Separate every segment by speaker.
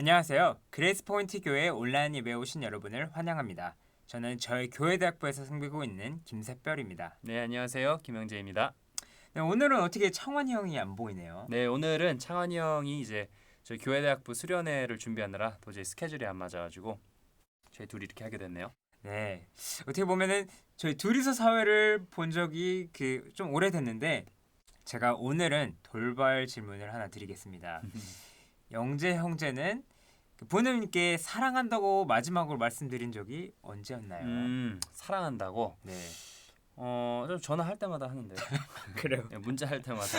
Speaker 1: 안녕하세요. 그레이스 포인트 교회 온라인 예배에 오신 여러분을 환영합니다. 저는 저희 교회대학부에서 섬기고 있는 김샛별입니다.
Speaker 2: 네, 안녕하세요. 김영재입니다.
Speaker 1: 네, 오늘은 어떻게 창원이 형이 안 보이네요.
Speaker 2: 네, 오늘은 창환이 형이 이제 저희 교회대학부 수련회를 준비하느라 도저히 스케줄이 안 맞아가지고 저희 둘이 이렇게 하게 됐네요.
Speaker 1: 네, 어떻게 보면은 저희 둘이서 사회를 본 적이 좀 오래됐는데 제가 오늘은 돌발 질문을 하나 드리겠습니다. 영재 형제는 부모님께 사랑한다고 마지막으로 말씀드린 적이 언제였나요?
Speaker 2: 사랑한다고?
Speaker 1: 네,
Speaker 2: 좀 전화할 때마다 하는데요.
Speaker 1: 그래요.
Speaker 2: 네, 문자 할 때마다.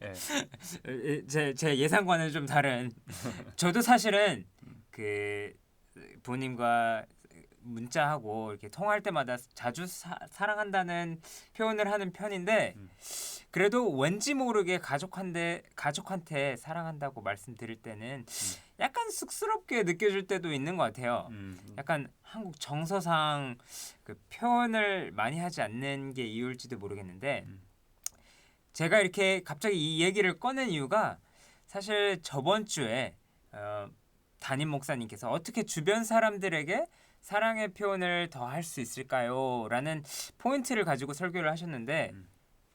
Speaker 2: 네.
Speaker 1: 제 예상과는 좀 다른. 저도 사실은 부모님과 문자하고 이렇게 통화할 때마다 자주 사랑한다는 표현을 하는 편인데 그래도 왠지 모르게 가족한테 사랑한다고 말씀드릴 때는 약간 쑥스럽게 느껴질 때도 있는 것 같아요. 약간 한국 정서상 그 표현을 많이 하지 않는 게 이유일지도 모르겠는데 제가 이렇게 갑자기 이 얘기를 꺼낸 이유가 사실 저번 주에 담임 목사님께서 어떻게 주변 사람들에게 사랑의 표현을 더 할 수 있을까요? 라는 포인트를 가지고 설교를 하셨는데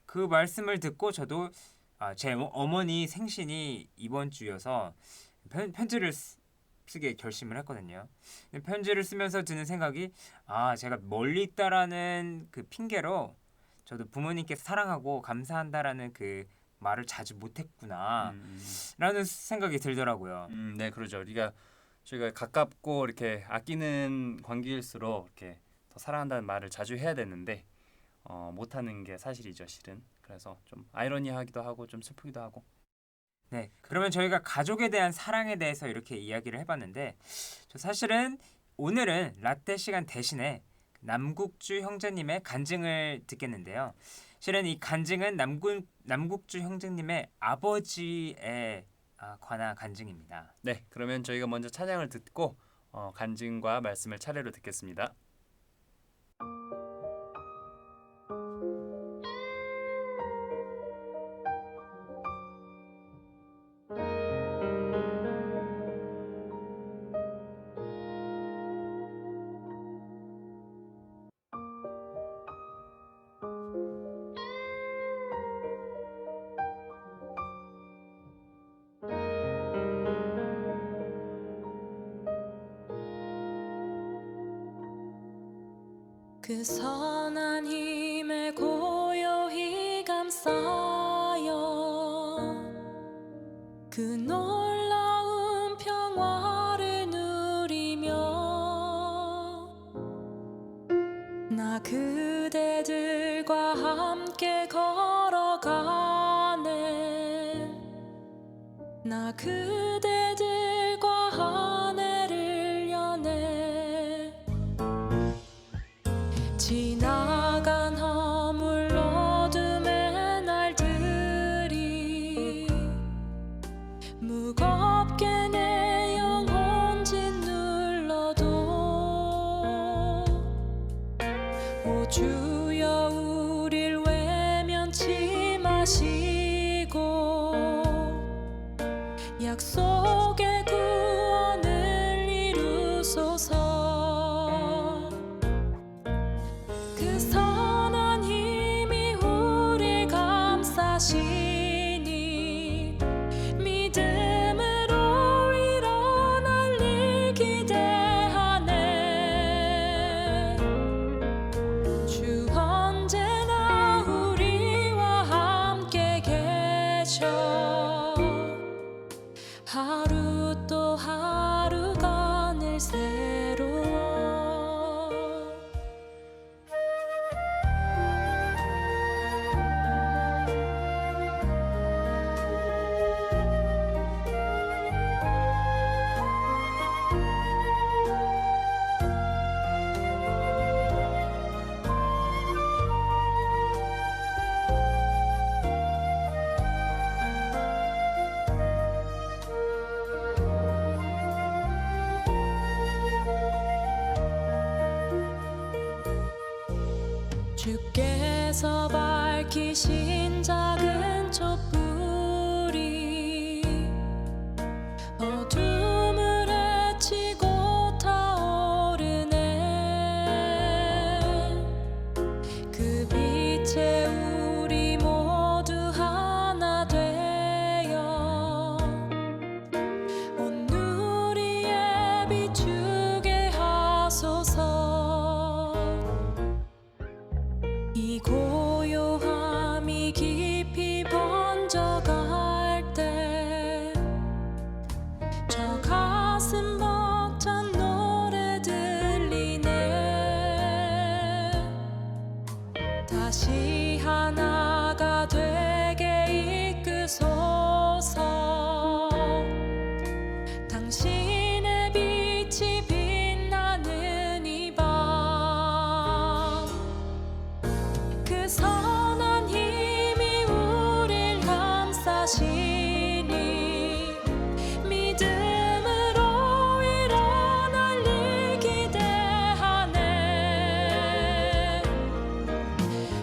Speaker 1: 그 말씀을 듣고 저도 제 어머니 생신이 이번 주여서 편지를 쓰게 결심을 했거든요. 편지를 쓰면서 드는 생각이 제가 멀리 있다라는 그 핑계로 저도 부모님께 사랑하고 감사한다라는 그 말을 자주 못했구나 라는 생각이 들더라고요.
Speaker 2: 네, 그러죠. 저희가 가깝고 이렇게 아끼는 관계일수록 이렇게 더 사랑한다는 말을 자주 해야 되는데 못하는 게 사실이죠, 실은. 그래서 좀 아이러니하기도 하고 좀 슬프기도 하고.
Speaker 1: 네, 그러면 저희가 가족에 대한 사랑에 대해서 이렇게 이야기를 해봤는데 저 사실은 오늘은 라떼 시간 대신에 남국주 형제님의 간증을 듣겠는데요. 실은 이 간증은 남국주 형제님의 아버지에 관한 간증입니다.
Speaker 2: 네, 그러면 저희가 먼저 찬양을 듣고 간증과 말씀을 차례로 듣겠습니다.
Speaker 3: 그 선한 힘에 고요히 감싸여 그 놀라운 평화를 누리며 나 그대들과 함께 걸어가네 나 그대들과 한 해를 여네 지나간 허물 어둠의 날들이 무겁게 내 영혼 짓눌러도 오 주여 우릴 외면치 마시고 약속의 구원을 이루소서 그 선한 힘이 우릴 감싸시니 믿음으로 일어날 일 기대하네 주 언제나 우리와 함께 계셔 하루 또 하루가 늘 새로워 주께서 밝히신 작은 촛불이 어둠을 다시 하나가 되게 이끄소서. 당신의 빛이 빛나는 이 밤, 그 선한 힘이 우릴 감싸시니 믿음으로 일어날 일 기대하네.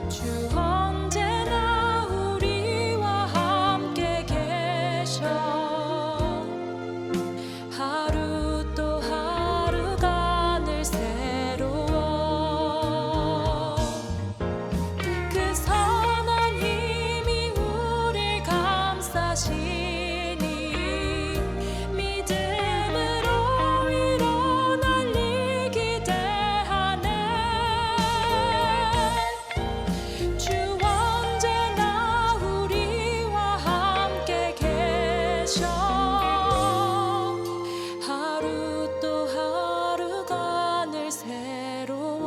Speaker 3: 주 언제나 우리와 함께 계셔. 하루 또 하루가 늘 새로워. 그 선한 힘이 우릴 감싸시니 믿음으로 일어날 일 기대하네. 주 언제나 우리와 함께 계셔. 하루 또 하루가 늘 새로워.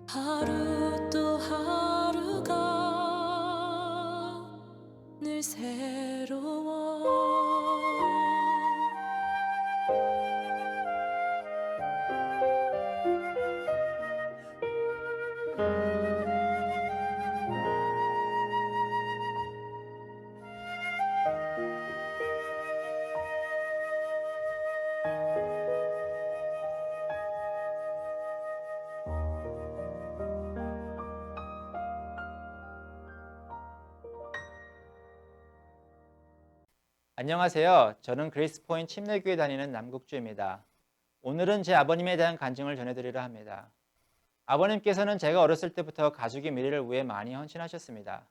Speaker 3: 하루 또 하루가 늘 새로워.
Speaker 4: 안녕하세요. 저는 그레이스포인트 침례교회 다니는 남국주입니다. 오늘은 제 아버님에 대한 간증을 전해드리려 합니다. 아버님께서는 제가 어렸을 때부터 가족의 미래를 위해 많이 헌신하셨습니다.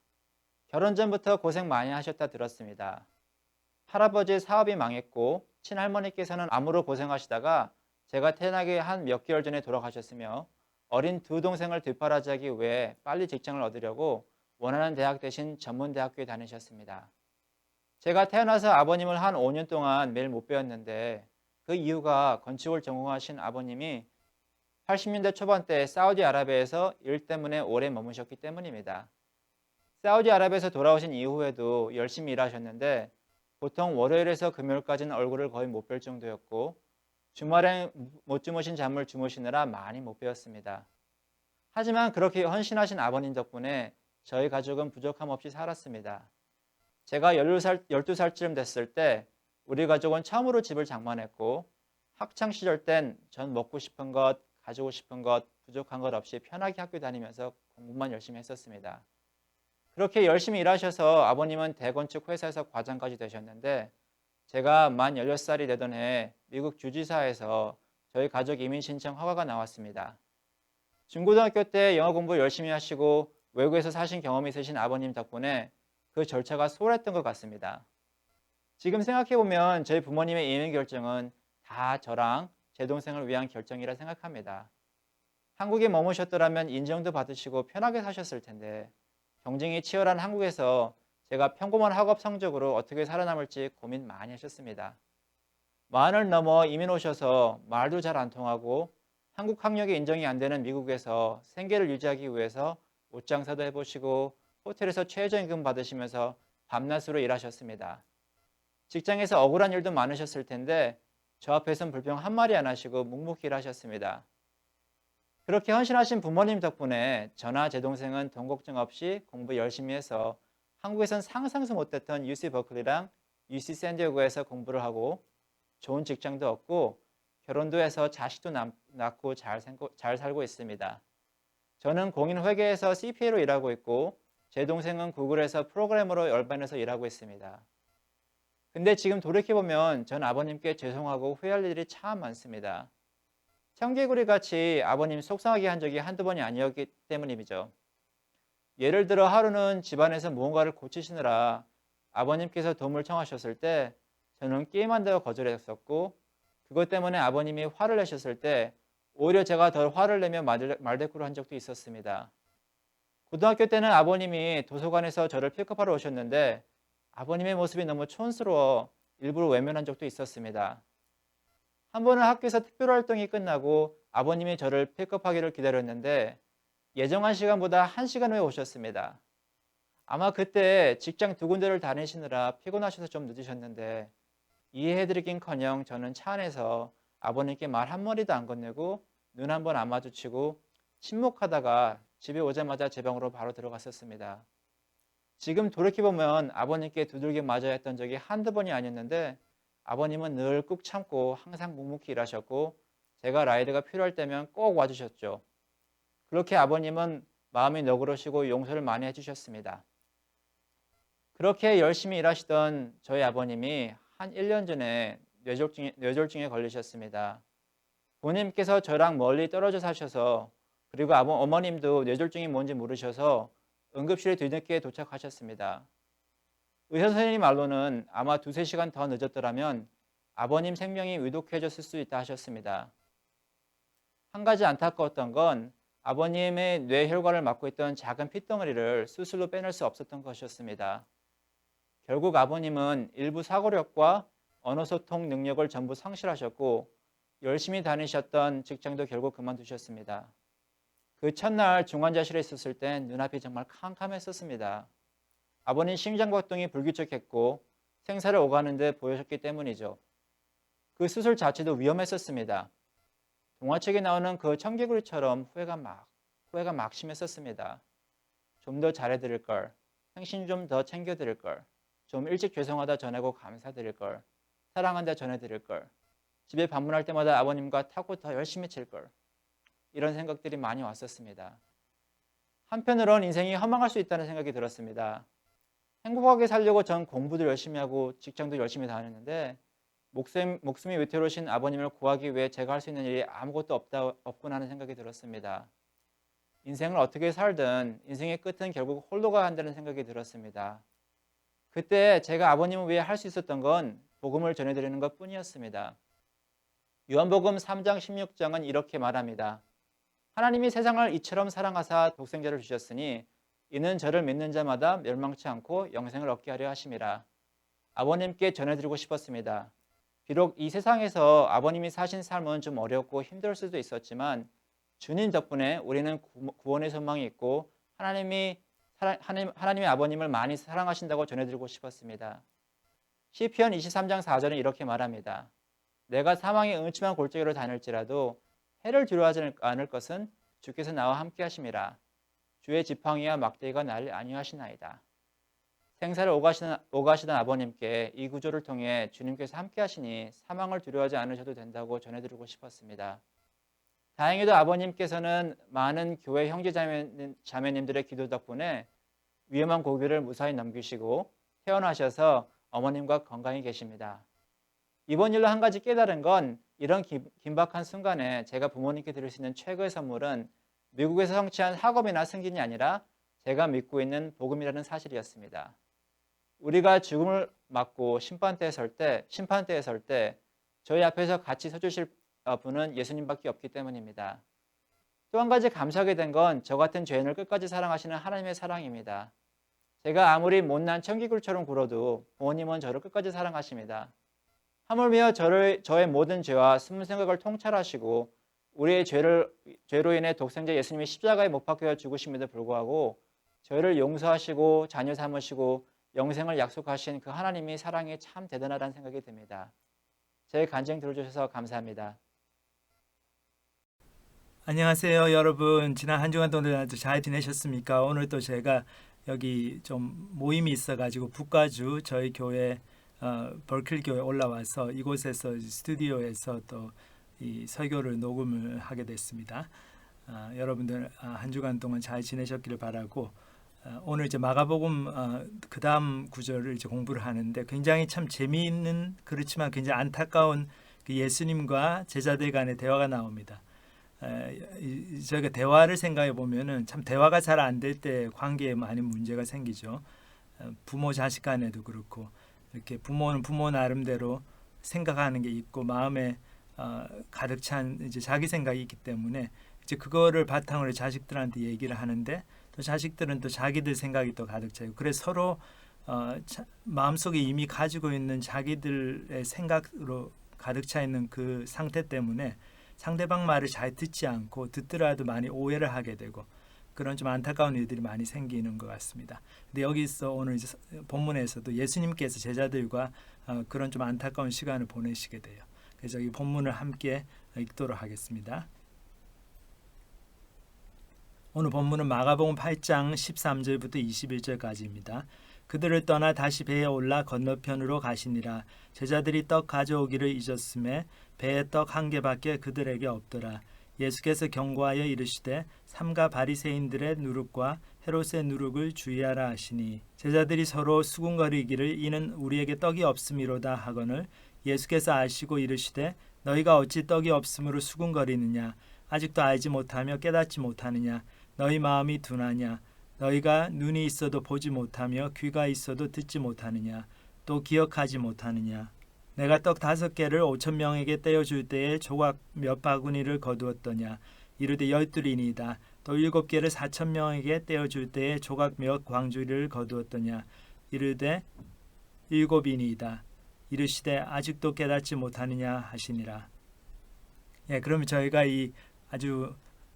Speaker 4: 결혼 전부터 고생 많이 하셨다 들었습니다. 할아버지의 사업이 망했고 친할머니께서는 암으로 고생하시다가 제가 태어나기 한 몇 개월 전에 돌아가셨으며 어린 두 동생을 뒷바라지하기 위해 빨리 직장을 얻으려고 원하는 대학 대신 전문대학교에 다니셨습니다. 제가 태어나서 아버님을 한 5년 동안 매일 못 뵈었는데 그 이유가 건축을 전공하신 아버님이 80년대 초반때 사우디아라비아에서 일 때문에 오래 머무셨기 때문입니다. 사우디아라비아에서 돌아오신 이후에도 열심히 일하셨는데 보통 월요일에서 금요일까지는 얼굴을 거의 못 뵐 정도였고 주말에 못 주무신 잠을 주무시느라 많이 못 뵈었습니다. 하지만 그렇게 헌신하신 아버님 덕분에 저희 가족은 부족함 없이 살았습니다. 제가 12살쯤 됐을 때 우리 가족은 처음으로 집을 장만했고 학창시절 땐 전 먹고 싶은 것, 가지고 싶은 것, 부족한 것 없이 편하게 학교 다니면서 공부만 열심히 했었습니다. 그렇게 열심히 일하셔서 아버님은 대건축 회사에서 과장까지 되셨는데 제가 만 16살이 되던 해 미국 주지사에서 저희 가족 이민 신청 허가가 나왔습니다. 중고등학교 때 영어 공부 열심히 하시고 외국에서 사신 경험이 있으신 아버님 덕분에 그 절차가 수월했던 것 같습니다. 지금 생각해보면 저희 부모님의 이민 결정은 다 저랑 제 동생을 위한 결정이라 생각합니다. 한국에 머무셨더라면 인정도 받으시고 편하게 사셨을 텐데 경쟁이 치열한 한국에서 제가 평범한 학업 성적으로 어떻게 살아남을지 고민 많이 하셨습니다. 만을 넘어 이민 오셔서 말도 잘 안 통하고 한국 학력이 인정이 안 되는 미국에서 생계를 유지하기 위해서 옷장사도 해보시고 호텔에서 최저임금 받으시면서 밤낮으로 일하셨습니다. 직장에서 억울한 일도 많으셨을 텐데 저 앞에선 불평 한마디 안 하시고 묵묵히 일하셨습니다. 그렇게 헌신하신 부모님 덕분에 저나 제 동생은 돈 걱정 없이 공부 열심히 해서 한국에선 상상도 못했던 UC 버클리랑 UC 샌디에고에서 공부를 하고 좋은 직장도 얻고 결혼도 해서 자식도 낳고 잘 살고 있습니다. 저는 공인회계에서 CPA로 일하고 있고 제 동생은 구글에서 프로그래머로 열반에서 일하고 있습니다. 근데 지금 돌이켜보면 전 아버님께 죄송하고 후회할 일이 참 많습니다. 청개구리 같이 아버님 속상하게 한 적이 한두 번이 아니었기 때문이죠. 예를 들어 하루는 집안에서 무언가를 고치시느라 아버님께서 도움을 청하셨을 때 저는 게임한다고 거절했었고 그것 때문에 아버님이 화를 내셨을 때 오히려 제가 더 화를 내며 말대꾸를 한 적도 있었습니다. 고등학교 때는 아버님이 도서관에서 저를 픽업하러 오셨는데 아버님의 모습이 너무 촌스러워 일부러 외면한 적도 있었습니다. 한 번은 학교에서 특별활동이 끝나고 아버님이 저를 픽업하기를 기다렸는데 예정한 시간보다 1시간 후에 오셨습니다. 아마 그때 직장 2군데를 다니시느라 피곤하셔서 좀 늦으셨는데 이해해드리긴커녕 저는 차 안에서 아버님께 말 한마디도 안 건네고 눈 한 번 안 마주치고 침묵하다가 집에 오자마자 제 방으로 바로 들어갔었습니다. 지금 돌이켜보면 아버님께 두들겨 맞아야 했던 적이 한두 번이 아니었는데 아버님은 늘 꾹 참고 항상 묵묵히 일하셨고 제가 라이드가 필요할 때면 꼭 와주셨죠. 그렇게 아버님은 마음이 너그러시고 용서를 많이 해주셨습니다. 그렇게 열심히 일하시던 저희 아버님이 한 1년 전에 뇌졸중에 걸리셨습니다. 부모님께서 저랑 멀리 떨어져 사셔서 그리고 어머님도 뇌졸중이 뭔지 모르셔서 응급실에 뒤늦게 도착하셨습니다. 의사 선생님 말로는 아마 2-3시간 더 늦었더라면 아버님 생명이 위독해졌을 수 있다 하셨습니다. 한 가지 안타까웠던 건 아버님의 뇌혈관을 막고 있던 작은 핏덩어리를 수술로 빼낼 수 없었던 것이었습니다. 결국 아버님은 일부 사고력과 언어소통 능력을 전부 상실하셨고 열심히 다니셨던 직장도 결국 그만두셨습니다. 그 첫날 중환자실에 있었을 땐 눈앞이 정말 캄캄했었습니다. 아버님 심장박동이 불규칙했고 생사를 오가는 듯 보여셨기 때문이죠. 그 수술 자체도 위험했었습니다. 동화책에 나오는 그 청개구리처럼 후회가 막 심했었습니다. 좀 더 잘해드릴 걸, 당신 좀 더 챙겨드릴 걸, 좀 일찍 죄송하다 전하고 감사드릴 걸, 사랑한다 전해드릴 걸, 집에 방문할 때마다 아버님과 탁구 더 열심히 칠 걸, 이런 생각들이 많이 왔었습니다. 한편으론 인생이 허망할 수 있다는 생각이 들었습니다. 행복하게 살려고 전 공부도 열심히 하고 직장도 열심히 다녔는데 목숨이 위태로우신 아버님을 구하기 위해 제가 할 수 있는 일이 아무것도 없구나 하는 생각이 들었습니다. 인생을 어떻게 살든 인생의 끝은 결국 홀로 가야 한다는 생각이 들었습니다. 그때 제가 아버님을 위해 할 수 있었던 건 복음을 전해드리는 것 뿐이었습니다. 요한복음 3장 16장은 이렇게 말합니다. 하나님이 세상을 이처럼 사랑하사 독생자를 주셨으니 이는 저를 믿는 자마다 멸망치 않고 영생을 얻게 하려 하심이라. 아버님께 전해드리고 싶었습니다. 비록 이 세상에서 아버님이 사신 삶은 좀 어렵고 힘들 수도 있었지만 주님 덕분에 우리는 구원의 소망이 있고 하나님이 아버님을 많이 사랑하신다고 전해드리고 싶었습니다. 시편 23장 4절은 이렇게 말합니다. 내가 사망의 음침한 골짜기로 다닐지라도 해를 두려워하지 않을 것은 주께서 나와 함께 하심이라. 주의 지팡이와 막대기가 나를 안위하시나이다. 생사를 오가시던 아버님께 이 구조를 통해 주님께서 함께 하시니 사망을 두려워하지 않으셔도 된다고 전해드리고 싶었습니다. 다행히도 아버님께서는 많은 교회 형제자매님들의 기도 덕분에 위험한 고비를 무사히 넘기시고 퇴원하셔서 어머님과 건강히 계십니다. 이번 일로 한 가지 깨달은 건 이런 긴박한 순간에 제가 부모님께 드릴 수 있는 최고의 선물은 미국에서 성취한 학업이나 승진이 아니라 제가 믿고 있는 복음이라는 사실이었습니다. 우리가 죽음을 맞고 심판대에 설 때 저희 앞에서 같이 서주실 분은 예수님밖에 없기 때문입니다. 또 한 가지 감사하게 된 건 저 같은 죄인을 끝까지 사랑하시는 하나님의 사랑입니다. 제가 아무리 못난 청기굴처럼 굴어도 부모님은 저를 끝까지 사랑하십니다. 하물며 저의 모든 죄와 숨은 생각을 통찰하시고 우리의 죄로 인해 독생자 예수님이 십자가에 못 박혀 죽으심에도 불구하고 저희를 용서하시고 자녀 삼으시고 영생을 약속하신 그 하나님의 사랑이 참 대단하다는 생각이 듭니다. 제 간증 들어주셔서 감사합니다.
Speaker 5: 안녕하세요, 여러분. 지난 한 주간 동안 아주 잘 지내셨습니까? 오늘 또 제가 여기 좀 모임이 있어가지고 북가주 저희 교회 벌클리 교회 올라와서 이곳에서 스튜디오에서 또 이 설교를 녹음을 하게 됐습니다. 여러분들 한 주간 동안 잘 지내셨기를 바라고 오늘 이제 마가복음 그 다음 구절을 이제 공부를 하는데 굉장히 참 재미있는 그렇지만 굉장히 안타까운 그 예수님과 제자들 간의 대화가 나옵니다. 저희가 대화를 생각해 보면은 참 대화가 잘 안 될 때 관계에 많은 문제가 생기죠. 부모 자식 간에도 그렇고 이렇게 부모는 부모 나름대로 생각하는 게 있고 마음에 가득 찬 이제 자기 생각이 있기 때문에 이제 그거를 바탕으로 자식들한테 얘기를 하는데 또 자식들은 또 자기들 생각이 또 가득 차고 그래서 서로 마음속에 이미 가지고 있는 자기들의 생각으로 가득 차 있는 그 상태 때문에 상대방 말을 잘 듣지 않고 듣더라도 많이 오해를 하게 되고 그런 좀 안타까운 일들이 많이 생기는 것 같습니다. 근데 여기서 오늘 이제 본문에서도 예수님께서 제자들과 그런 좀 안타까운 시간을 보내시게 돼요. 그래서 이 본문을 함께 읽도록 하겠습니다. 오늘 본문은 마가복음 8장 13절부터 21절까지입니다. 그들을 떠나 다시 배에 올라 건너편으로 가시니라. 제자들이 떡 가져오기를 잊었음에 배에 떡 한 개밖에 그들에게 없더라. 예수께서 경고하여 이르시되 삼가 바리새인들의 누룩과 헤롯의 누룩을 주의하라 하시니 제자들이 서로 수군거리기를 이는 우리에게 떡이 없음이로다 하거늘 예수께서 아시고 이르시되 너희가 어찌 떡이 없음으로 수군거리느냐 아직도 알지 못하며 깨닫지 못하느냐 너희 마음이 둔하냐 너희가 눈이 있어도 보지 못하며 귀가 있어도 듣지 못하느냐 또 기억하지 못하느냐 내가 떡 5개를 5,000명에게 떼어줄 때에 조각 몇 바구니를 거두었더냐 이르되 12이니이다 또 7개를 4,000명에게 떼어줄 때에 조각 몇 광주리를 거두었더냐 이르되 7이니이다 이르시되 아직도 깨닫지 못하느냐 하시니라. 예, 그러면 저희가 이 아주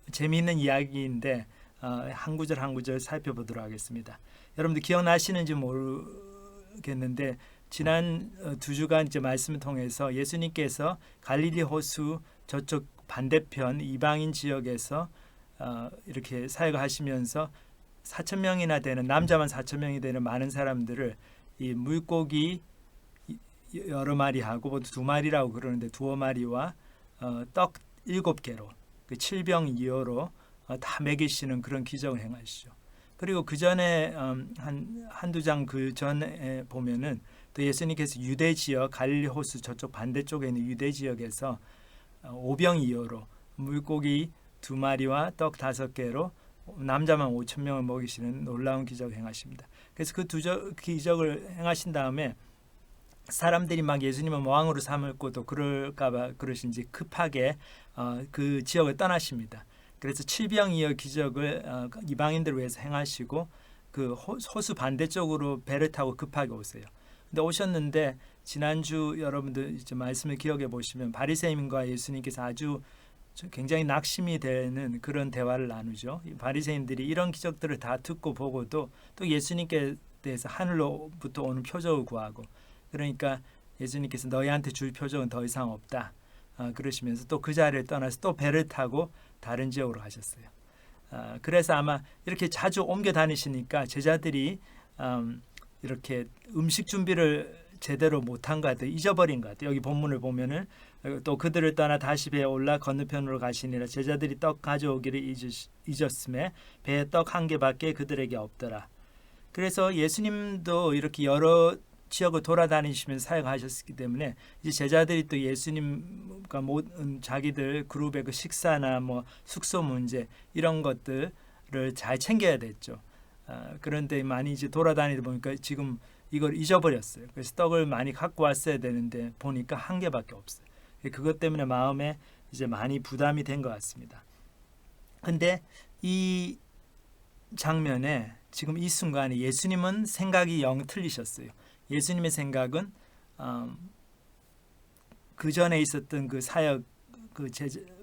Speaker 5: 재미있는 이야기인데 한 구절 한 구절 살펴보도록 하겠습니다. 여러분들 기억나시는지 모르겠는데 지난 2주간 이제 말씀을 통해서 예수님께서 갈릴리 호수 저쪽 반대편 이방인 지역에서 이렇게 사역을 하시면서 4,000명이나 되는 남자만 4,000명이 되는 많은 사람들을 이 물고기 여러 마리하고 모두 2마리라고 그러는데 2마리와 떡 7개로 그 7병2호로 다 먹이시는 그런 기적을 행하시죠. 그리고 그 전에 한두 장 그 전에 보면은 또 예수님께서 유대 지역 갈릴리 호수 저쪽 반대쪽에 있는 유대 지역에서 5병2호로 물고기 2마리와 떡 5개로 남자만 5,000명을 먹이시는 놀라운 기적을 행하십니다. 그래서 그 기적을 행하신 다음에 사람들이 막 예수님을 왕으로 삼을고 또 그럴까봐 그러신지 급하게 그 지역을 떠나십니다. 그래서 7병2호 기적을 이방인들을 위해서 행하시고 그 호수 반대쪽으로 배를 타고 급하게 오세요. 근데 오셨는데 지난주 여러분들 이제 말씀을 기억해 보시면 바리새인과 예수님께서 아주 굉장히 낙심이 되는 그런 대화를 나누죠. 바리새인들이 이런 기적들을 다 듣고 보고도 또 예수님께 대해서 하늘로부터 오는 표적을 구하고 그러니까 예수님께서 너희한테 줄 표적은 더 이상 없다. 그러시면서 또 그 자리를 떠나서 또 배를 타고 다른 지역으로 가셨어요. 그래서 아마 이렇게 자주 옮겨 다니시니까 제자들이 이렇게 음식 준비를 제대로 못한 것 같아요. 잊어버린 것 같아요. 여기 본문을 보면은 또 그들을 떠나 다시 배에 올라 건너편으로 가시니라. 제자들이 떡 가져오기를 잊었음에 배에 떡 한 개밖에 그들에게 없더라. 그래서 예수님도 이렇게 여러 지역을 돌아다니시면서 사역하셨기 때문에 이제 제자들이 또 예수님과 모든 자기들 그룹의 그 식사나 뭐 숙소 문제 이런 것들을 잘 챙겨야 됐죠. 그런데 많이 이제 돌아다니다 보니까 지금 이걸 잊어버렸어요. 그래서 떡을 많이 갖고 왔어야 되는데 보니까 한 개밖에 없어요. 그것 때문에 마음에 이제 많이 부담이 된 것 같습니다. 근데 이 장면에 지금 이 순간에 예수님은 생각이 영 틀리셨어요. 예수님의 생각은 그 전에 있었던 그 사역, 그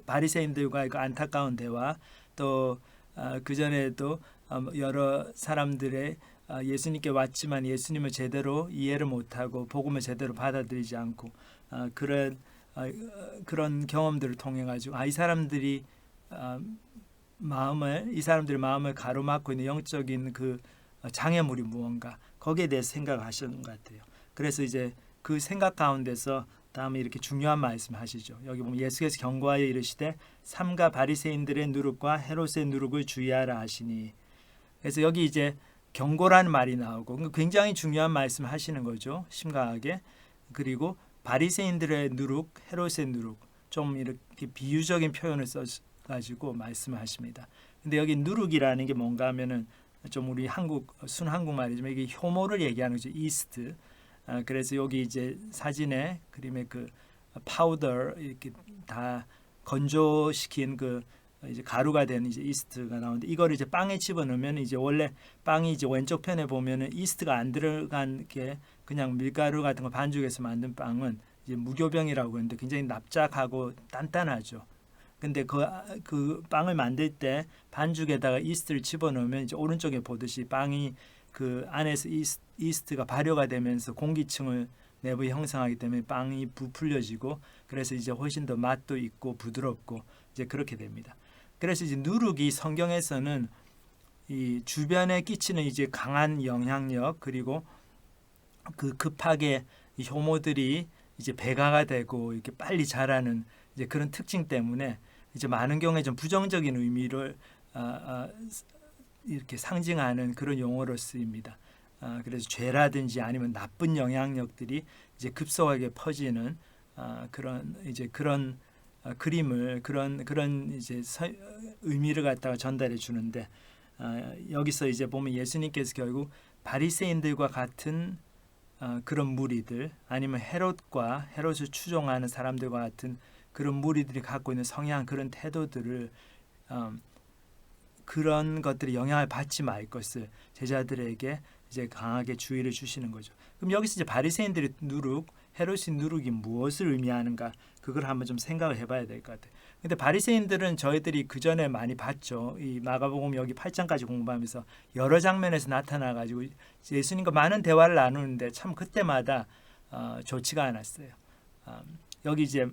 Speaker 5: 바리새인들과의 그 안타까운 대화, 또 그 전에도 여러 사람들의 예수님께 왔지만 예수님을 제대로 이해를 못하고 복음을 제대로 받아들이지 않고 그런 경험들을 통해 가지고 이 사람들이 이 사람들의 마음을 가로막고 있는 영적인 그 장애물이 무언가 거기에 대해서 생각하시는 것 같아요. 그래서 이제 그 생각 가운데서 다음에 이렇게 중요한 말씀하시죠. 여기 보면 예수께서 경고하여 이르시되 삼가 바리새인들의 누룩과 헤롯의 누룩을 주의하라 하시니. 그래서 여기 이제 경고라는 말이 나오고 굉장히 중요한 말씀하시는 거죠. 심각하게. 그리고 바리새인들의 누룩, 헤롯의 누룩 좀 이렇게 비유적인 표현을 써가지고 말씀하십니다. 근데 여기 누룩이라는 게 뭔가 하면은 좀 우리 순한국말이지만 이게 효모를 얘기하는 거죠. 이스트. 그래서 여기 이제 사진에 그림에 그 파우더 이렇게 다 건조시킨 그 이제 가루가 된 이제 이스트가 나오는데 이걸 이제 빵에 집어넣으면 이제 원래 빵이 이제 왼쪽 편에 보면은 이스트가 안 들어간 게 그냥 밀가루 같은 거 반죽해서 만든 빵은 이제 무교병이라고 하는데 굉장히 납작하고 단단하죠. 근데 그 빵을 만들 때 반죽에다가 이스트를 집어넣으면 이제 오른쪽에 보듯이 빵이 그 안에서 이스트가 발효가 되면서 공기층을 내부에 형성하기 때문에 빵이 부풀려지고 그래서 이제 훨씬 더 맛도 있고 부드럽고 이제 그렇게 됩니다. 그래서 이제 누룩이 성경에서는 이 주변에 끼치는 이제 강한 영향력 그리고 그 급하게 이 효모들이 이제 배가가 되고 이렇게 빨리 자라는 이제 그런 특징 때문에 이제 많은 경우에 좀 부정적인 의미를 이렇게 상징하는 그런 용어로 쓰입니다. 그래서 죄라든지 아니면 나쁜 영향력들이 이제 급속하게 퍼지는 그런 그림을 그런 이제 의미를 갖다가 전달해 주는데 여기서 이제 보면 예수님께서 결국 바리새인들과 같은 그런 무리들 아니면 헤롯을 추종하는 사람들과 같은 그런 무리들이 갖고 있는 성향 그런 태도들을 그런 것들이 영향을 받지 말 것을 제자들에게 이제 강하게 주의를 주시는 거죠. 그럼 여기서 이제 바리새인들의 누룩, 헤롯의 누룩이 무엇을 의미하는가 그걸 한번 좀 생각을 해봐야 될 것 같아요. 근데 바리새인들은 저희들이 그 전에 많이 봤죠. 이 마가복음 여기 8장까지 공부하면서 여러 장면에서 나타나 가지고 예수님과 많은 대화를 나누는데 참 그때마다 좋지가 않았어요. 여기 이제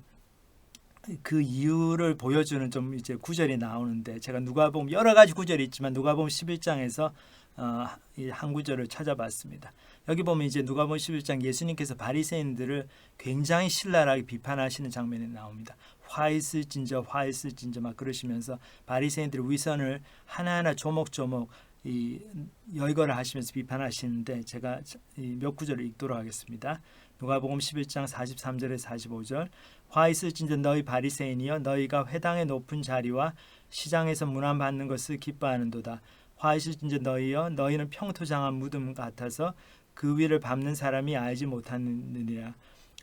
Speaker 5: 그 이유를 보여주는 좀 이제 구절이 나오는데 제가 누가복음 여러 가지 구절이 있지만 누가복음 11장에서 이 한 구절을 찾아봤습니다. 여기 보면 이제 누가복음 11장 예수님께서 바리새인들을 굉장히 신랄하게 비판하시는 장면이 나옵니다. 화 있을진저 막 그러시면서 바리새인들의 위선을 하나하나 조목조목 이 열거를 하시면서 비판하시는데 제가 몇 구절을 읽도록 하겠습니다. 누가복음 11장 43절에서 45절 화 있을진저 너희 바리새인이여 너희가 회당의 높은 자리와 시장에서 문안받는 것을 기뻐하는도다. 화 있을진저 너희여 너희는 평토장한 무덤 같아서 그 위를 밟는 사람이 알지 못하느니라.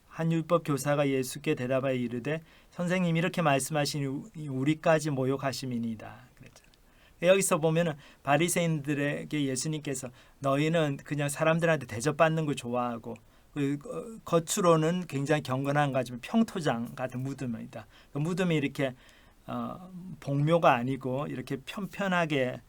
Speaker 5: 한 율법 교사가 예수께 대답하여 이르되 선생님 이렇게 말씀하시니 우리까지 모욕하심이니이다. 그랬잖아요. 여기서 보면은 바리새인들에게 예수님께서 너희는 그냥 사람들한테 대접받는 걸 좋아하고 겉으로는 굉장히 경건한 가지만 평토장 같은 무덤이다. 그 무덤이 이렇게 복묘가 아니고 이렇게 편편하게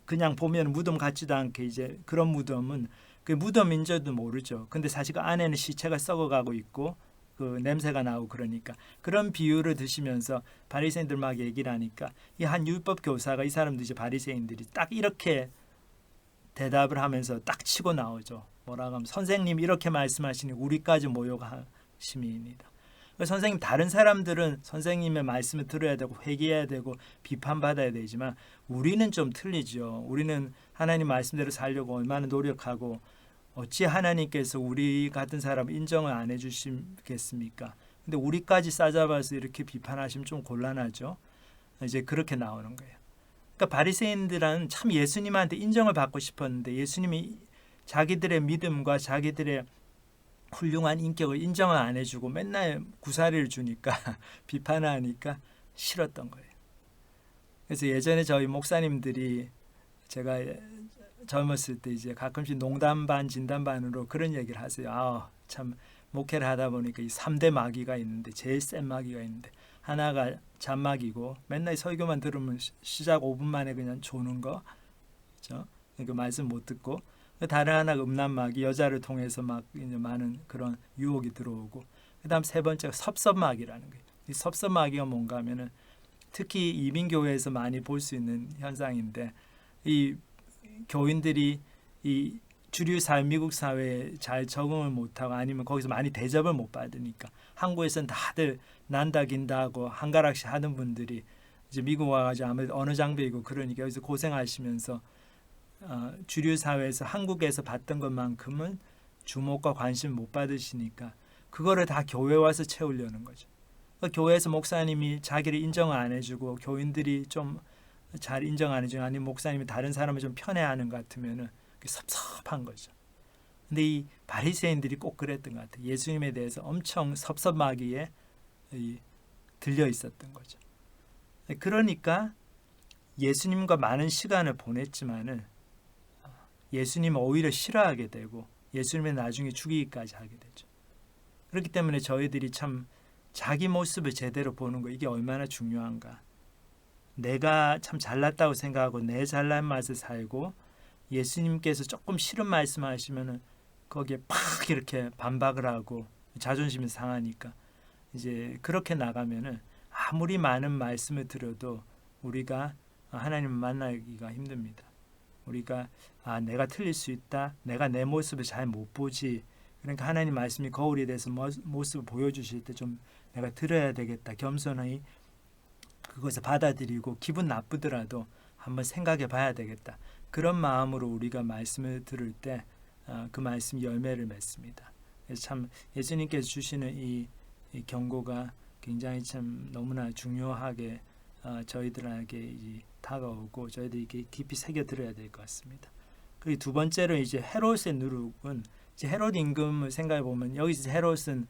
Speaker 5: 그냥 보면 무덤 같지도 않게 이제 그런 무덤은 그 무덤인 줄도 모르죠. 근데 사실 그 안에는 시체가 썩어가고 있고 그 냄새가 나고 그러니까 그런 비유를 드시면서 바리새인들 막 얘기를 하니까 이 한 율법 교사가 이 사람들 이제 바리새인들이 딱 이렇게 대답을 하면서 딱 치고 나오죠. 뭐라고 하면 선생님 이렇게 말씀하시니 우리까지 모욕하심이니이다. 선생님 다른 사람들은 선생님의 말씀을 들어야 되고 회개해야 되고 비판받아야 되지만 우리는 좀 틀리죠. 우리는 하나님 말씀대로 살려고 얼마나 노력하고 어찌 하나님께서 우리 같은 사람 인정을 안 해주시겠습니까? 근데 우리까지 싸잡아서 이렇게 비판하시면 좀 곤란하죠. 이제 그렇게 나오는 거예요. 그러니까 바리새인들은 참 예수님한테 인정을 받고 싶었는데 예수님이 자기들의 믿음과 자기들의 훌륭한 인격을 인정을 안 해주고 맨날 구사리를 주니까 비판하니까 싫었던 거예요. 그래서 예전에 저희 목사님들이 제가 젊었을 때 이제 가끔씩 농담 반 진담 반으로 그런 얘기를 하세요. 참 목회를 하다 보니까 이 3대 마귀가 있는데 제일 센 마귀가 있는데 하나가 잔마귀고 맨날 설교만 들으면 시작 5분 만에 그냥 조는 거, 그렇죠? 그러니까 말씀 못 듣고 다른 하나가 음란마귀 여자를 통해서 막 이제 많은 그런 유혹이 들어오고 그다음 세 번째가 섭섭마귀라는 거예요. 이 섭섭마귀가 뭔가 하면은 특히 이민교회에서 많이 볼 수 있는 현상인데 이 교인들이 이 주류 사회 미국 사회에 잘 적응을 못하고 아니면 거기서 많이 대접을 못 받으니까 한국에서는 다들 난다 긴다 하고 한가락씩 하는 분들이 이제 미국 와가지고 아무래도 언어 장벽이고 그러니까 여기서 고생하시면서 주류 사회에서 한국에서 받던 것만큼은 주목과 관심을 못 받으시니까 그거를 다 교회 와서 채우려는 거죠. 그러니까 교회에서 목사님이 자기를 인정을 안 해주고 교인들이 좀 잘 인정 안 해주고 아니면 목사님이 다른 사람을 좀 편애하는 것 같으면은 섭섭한 거죠. 근데 이 바리새인들이 꼭 그랬던 것 같아요. 예수님에 대해서 엄청 섭섭마귀에 들려 있었던 거죠. 그러니까 예수님과 많은 시간을 보냈지만은 예수님을 오히려 싫어하게 되고 예수님을 나중에 죽이기까지 하게 되죠. 그렇기 때문에 저희들이 참 자기 모습을 제대로 보는 거 이게 얼마나 중요한가. 내가 참 잘났다고 생각하고 내 잘난 맛을 살고 예수님께서 조금 싫은 말씀하시면은 거기에 팍 이렇게 반박을 하고 자존심이 상하니까 이제 그렇게 나가면은 아무리 많은 말씀을 들어도 우리가 하나님을 만나기가 힘듭니다. 우리가 내가 틀릴 수 있다. 내가 내 모습을 잘 못 보지. 그러니까 하나님 말씀이 거울이 돼서 모습을 보여주실 때 좀 내가 들어야 되겠다. 겸손히 그것을 받아들이고 기분 나쁘더라도 한번 생각해 봐야 되겠다. 그런 마음으로 우리가 말씀을 들을 때 그 말씀 열매를 맺습니다. 그래서 참 예수님께서 주시는 이 경고가 굉장히 참 너무나 중요하게 저희들에게 다가오고 저희들이 깊이 새겨 들어야 될 것 같습니다. 그리고 두 번째로 이제 헤롯의 누룩은 이제 헤롯 임금을 생각해 보면 여기 헤롯은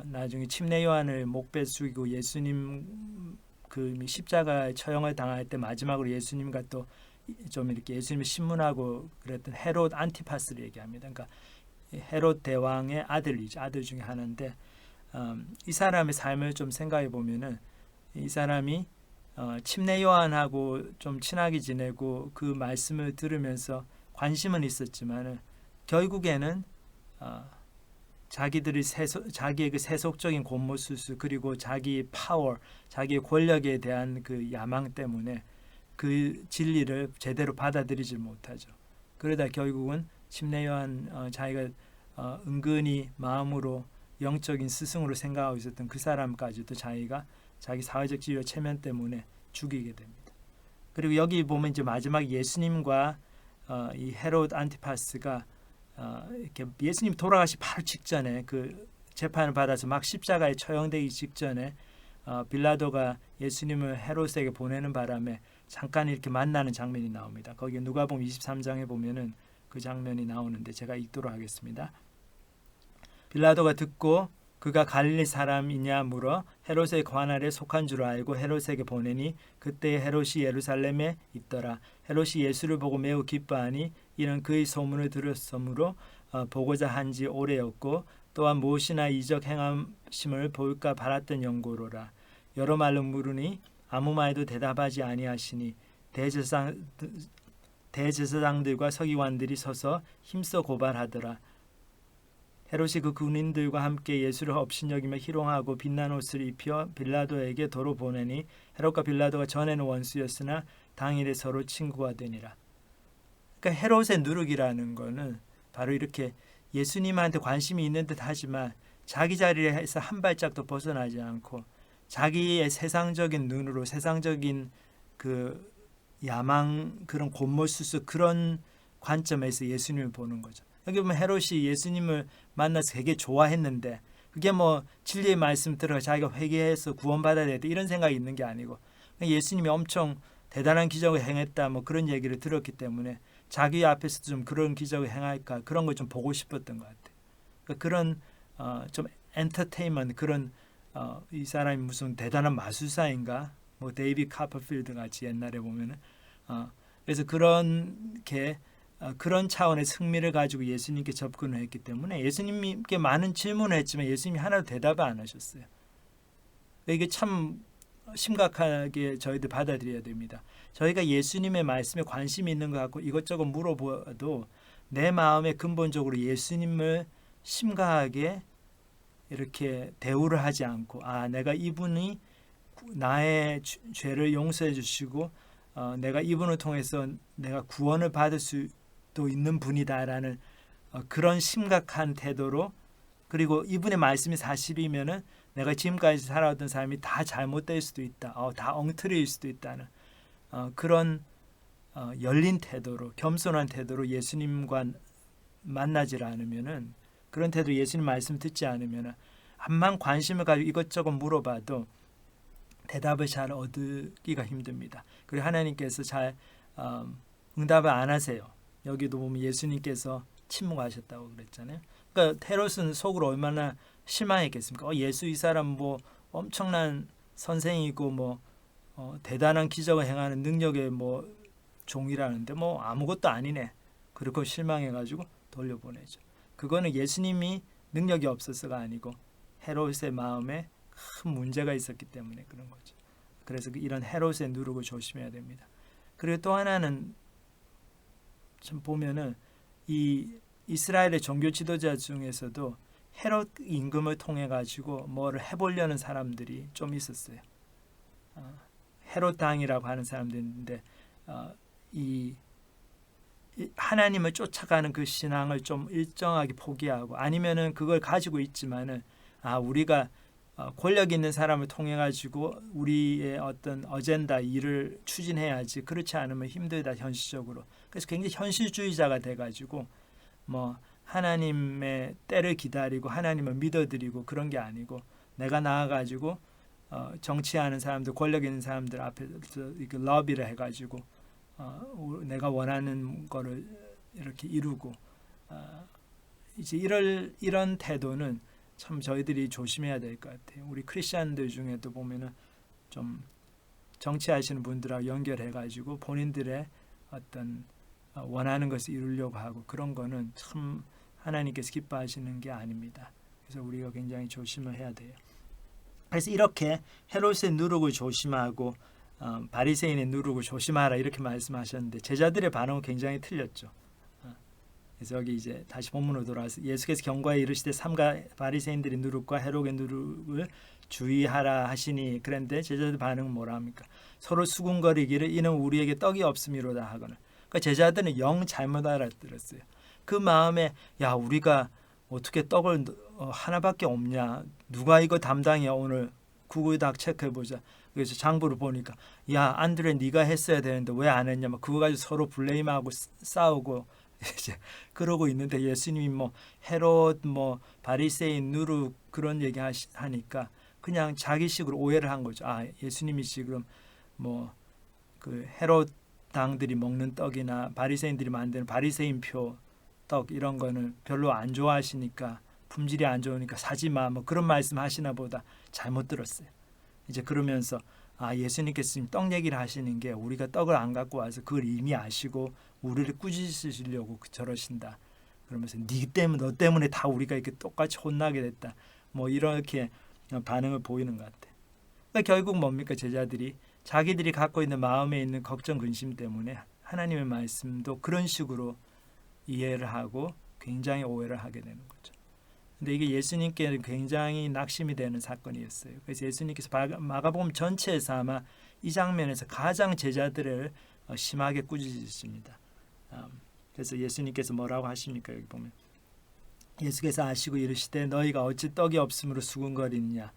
Speaker 5: 나중에 침례 요한을 목배 죽이고 예수님 그 십자가에 처형을 당할 때 마지막으로 예수님과 또 좀 이렇게 예수님을 신문하고 그랬던 헤롯 안티파스를 얘기합니다. 그러니까 헤롯 대왕의 아들이죠. 아들 중에 하나인데 이 사람의 삶을 좀 생각해 보면은 이 사람이 침례 요한하고 좀 친하게 지내고 그 말씀을 들으면서 관심은 있었지만은 결국에는 자기들이 자기의 그 세속적인 권모수수 그리고 자기 파워, 자기의 권력에 대한 그 야망 때문에 그 진리를 제대로 받아들이지 못하죠. 그러다 결국은 침례 요한 자기가 은근히 마음으로 영적인 스승으로 생각하고 있었던 그 사람까지도 자기가 자기 사회적 지위와 체면 때문에 죽이게 됩니다. 그리고 여기 보면 이제 마지막 예수님과 이 헤롯 안티파스가 이렇게 예수님 돌아가시 바로 직전에 그 재판을 받아서 막 십자가에 처형되기 직전에 빌라도가 예수님을 헤롯에게 보내는 바람에 잠깐 이렇게 만나는 장면이 나옵니다. 거기 누가복음 23장에 보면은 그 장면이 나오는데 제가 읽도록 하겠습니다. 빌라도가 듣고 그가 갈릴리 사람이냐 물어 헤롯의 관할에 속한 줄 알고 헤롯에게 보내니 그때 헤롯이 예루살렘에 있더라. 헤롯이 예수를 보고 매우 기뻐하니 이는 그의 소문을 들었으므로 보고자 한지 오래였고 또한 무엇이나 이적 행함심을 볼까 바랐던 연고로라. 여러 말로 물으니 아무 말도 대답하지 아니하시니 대제사장들과 서기관들이 서서 힘써 고발하더라. 헤롯이 그 군인들과 함께 예수를 업신여기며 희롱하고 빛난 옷을 입혀 빌라도에게 도로 보내니 헤롯과 빌라도가 전에는 원수였으나 당일에 서로 친구가 되니라. 그러니까 헤롯의 누룩이라는 거는 바로 이렇게 예수님한테 관심이 있는 듯 하지만 자기 자리에서 한 발짝도 벗어나지 않고 자기의 세상적인 눈으로 세상적인 그 야망 그런 곤모수수 그런 관점에서 예수님을 보는 거죠. 여기 보면 헤롯이 예수님을 만나서 되게 좋아했는데 그게 뭐 진리의 말씀 들어 자기가 회개해서 구원받아야 되겠다 이런 생각이 있는 게 아니고 예수님이 엄청 대단한 기적을 행했다 뭐 그런 얘기를 들었기 때문에 자기 앞에서도 좀 그런 기적을 행할까 그런 걸 좀 보고 싶었던 것 같아요. 그러니까 그런 좀 엔터테인먼트 그런 이 사람이 무슨 대단한 마술사인가 뭐 데이비 카퍼필드 같이 옛날에 보면은 그래서 그렇게 그런 차원의 승리를 가지고 예수님께 접근을 했기 때문에 예수님께 많은 질문을 했지만 예수님이 하나도 대답을 안 하셨어요. 이게 참 심각하게 저희들 받아들여야 됩니다. 저희가 예수님의 말씀에 관심이 있는 것 같고 이것저것 물어봐도 내 마음에 근본적으로 예수님을 심각하게 이렇게 대우를 하지 않고 내가 이분이 나의 죄를 용서해 주시고 내가 이분을 통해서 내가 구원을 받을 수도 있는 분이다라는 그런 심각한 태도로 그리고 이분의 말씀이 사실이면은 내가 지금까지 살아왔던 삶이 다 잘못될 수도 있다. 다 엉터리일 수도 있다는 그런 열린 태도로 겸손한 태도로 예수님과 만나질 않으면은 그런 태도 예수님 말씀 듣지 않으면은 암만 관심을 가지고 이것저것 물어봐도 대답을 잘 얻기가 힘듭니다. 그리고 하나님께서 잘 응답을 안 하세요. 여기도 보면 예수님께서 침묵하셨다고 그랬잖아요. 그러니까 헤롯은 속으로 얼마나 실망했겠습니까? 예수 이 사람 뭐 엄청난 선생이고 뭐 대단한 기적을 행하는 능력의 뭐 종이라는데 뭐 아무것도 아니네. 그리고 실망해가지고 돌려보내죠. 그거는 예수님이 능력이 없어서가 아니고 헤롯의 마음에 큰 문제가 있었기 때문에 그런 거죠. 그래서 이런 헤롯의 누룩을 조심해야 됩니다. 그리고 또 하나는 좀 보면은 이 이스라엘의 종교 지도자 중에서도 헤롯 임금을 통해 가지고 뭐를 해보려는 사람들이 좀 있었어요. 헤롯 당이라고 하는 사람들인데 이 하나님을 쫓아가는 그 신앙을 좀 일정하게 포기하고 아니면은 그걸 가지고 있지만은 우리가 권력 있는 사람을 통해 가지고 우리의 어떤 어젠다 일을 추진해야지 그렇지 않으면 힘들다 현실적으로. 그래서 굉장히 현실주의자가 돼 가지고 뭐 하나님의 때를 기다리고 하나님을 믿어드리고 그런 게 아니고 내가 나아 가지고 정치하는 사람들 권력 있는 사람들 앞에서 이렇게 러비를 해 가지고 내가 원하는 거를 이렇게 이루고 이제 이런 태도는 참 저희들이 조심해야 될 것 같아요. 우리 크리스천들 중에도 보면은 좀 정치하시는 분들하고 연결해 가지고 본인들의 어떤 원하는 것을 이루려고 하고 그런 거는 참 하나님께서 기뻐하시는 게 아닙니다. 그래서 우리가 굉장히 조심을 해야 돼요. 그래서 이렇게 헤롯의 누룩을 조심하고 바리새인의 누룩을 조심하라 이렇게 말씀하셨는데 제자들의 반응은 굉장히 틀렸죠. 그래서 여기 이제 다시 본문으로 돌아와서 예수께서 경고하여 이르시되 삼가 바리새인들의 누룩과 헤롯의 누룩을 주의하라 하시니 그런데 제자들 반응은 뭐라 합니까? 서로 수군거리기를 이는 우리에게 떡이 없음이로다 하거나. 그러니까 제자들은 영 잘못 알아들었어요. 그 마음에 야 우리가 어떻게 떡을 하나밖에 없냐? 누가 이거 담당이야 오늘 구글 다 체크해보자. 그래서 장부를 보니까 야 안드레 네가 했어야 되는데 왜 안 했냐? 막 그거 가지고 서로 블레임하고 싸우고 이제 그러고 있는데 예수님이 뭐 헤롯 뭐 바리새인 누룩 그런 얘기 하니까 그냥 자기식으로 오해를 한 거죠. 예수님이 지금 뭐 그 헤롯 당들이 먹는 떡이나 바리새인들이 만드는 바리새인표 떡 이런 거는 별로 안 좋아하시니까 품질이 안 좋으니까 사지 마 뭐 그런 말씀 하시나 보다 잘못 들었어요. 이제 그러면서 예수님께서 지금 떡 얘기를 하시는 게 우리가 떡을 안 갖고 와서 그걸 이미 아시고 우리를 꾸짖으시려고 저러신다. 그러면서 너 때문에 다 우리가 이렇게 똑같이 혼나게 됐다. 뭐 이렇게 반응을 보이는 것 같아요. 그러니까 결국 뭡니까? 제자들이 자기들이 갖고 있는 마음에 있는 걱정 근심 때문에 하나님의 말씀도 그런 식으로 이해를 하고 굉장히 오해를 하게 되는 거죠. 근데 이게 예수님께는 굉장히 낙심이 되는 사건이었어요. 그래서 예수님께서 마가복음 전체에서 아마 이 장면에서 가장 제자들을 심하게 꾸짖으십니다. 그래서 예수님께서 뭐라고 하십니까? 여기 보면 예수께서 아시고 이르시되 너희가 어찌 떡이 없음으로 수군거리느냐.